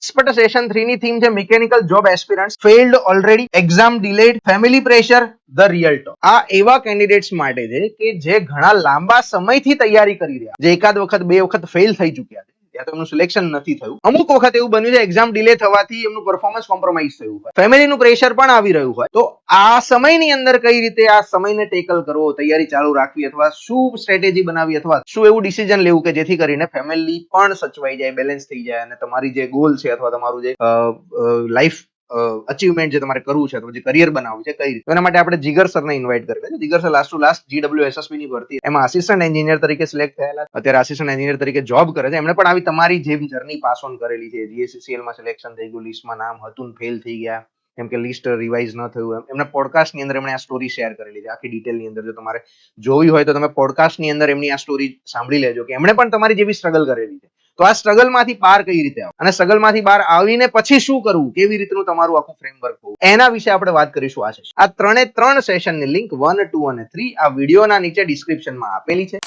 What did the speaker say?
Expert session 3 ની theme છે mechanical job aspirants failed already, exam delayed, family pressure, the real talk. આ એવા candidates માટે છે કે જે ઘણા લાંબા સમયથી તૈયારી કરી રહ્યા, જે એકાદ વખત બે વખત ફેલ થઈ ચુક્યા છે, ત્યાં તો એમનું સિલેક્શન નથી થયું. અમુક વખત એવું બન્યું છે એક્ઝામ ડિલે થવાથી એમનું પરફોર્મન્સ કોમ્પ્રોમાઇઝ થયું હોય, ફેમિલીનું પ્રેશર પણ આવી રહ્યું હોય. તો આ સમયની અંદર કઈ રીતે આ સમયને ટેકલ કરવો, તૈયારી ચાલુ રાખવી, અથવા શું સ્ટ્રેટેજી બનાવવી, અથવા શું એવું ડિસિઝન લેવું કે જેથી કરીને ફેમિલી પણ સચવાઈ જાય, બેલેન્સ થઈ જાય અને તમારી જે ગોલ છે અથવા તમારું જે લાઈફ અચીવમેન્ટ જે તમારે કરવું છે, જે કરિયર બનાવવું છે, કઈ રીતે. એના માટે આપણે જીગર સરને ઇન્વાઇટ કરીએ છીએ. Jigar sir last to last GWSSB ની ભરતી એમાં આસિસ્ટન્ટ એન્જિનિયર તરીકે સિલેક્ટ થયેલા, અત્યારે આસિસ્ટન્ટ એન્જિનિયર તરીકે જોબ કરે છે. એમણે પણ આવી તમારી જેમ જર્ની પાસ ઓન કરેલી છે. GSCCL માં સિલેક્શન થઈ ગયું, લિસ્ટમાં નામ હતું, ફેલ થઈ ગયા કેમ કે લિસ્ટ રિવાઇઝ ન થયું. એમના પોડકાસ્ટની અંદર એમણે આ સ્ટોરી શેર કરેલી છે આખી ડિટેલની અંદર. જો તમારે જોવી હોય તો તમે પોડકાસ્ટની અંદર એમની આ સ્ટોરી સાંભળી લેજો કે એમણે પણ તમારી જેવી સ્ટ્રગલ કરેલી છે. તો આ સ્ટ્રગલ માંથી બહાર કઈ રીતે આવો અને સ્ટ્રગલ માંથી બહાર આવીને પછી શું કરવું, કેવી રીતનું તમારું આખું ફ્રેમવર્ક હોવું, એના વિશે આપણે વાત કરીશું આ સેશન. આ ત્રણે ત્રણ સેશનની લિંક 1, 2 અને 3 આ વિડીયોના નીચે ડિસ્ક્રિપ્શનમાં આપેલી છે.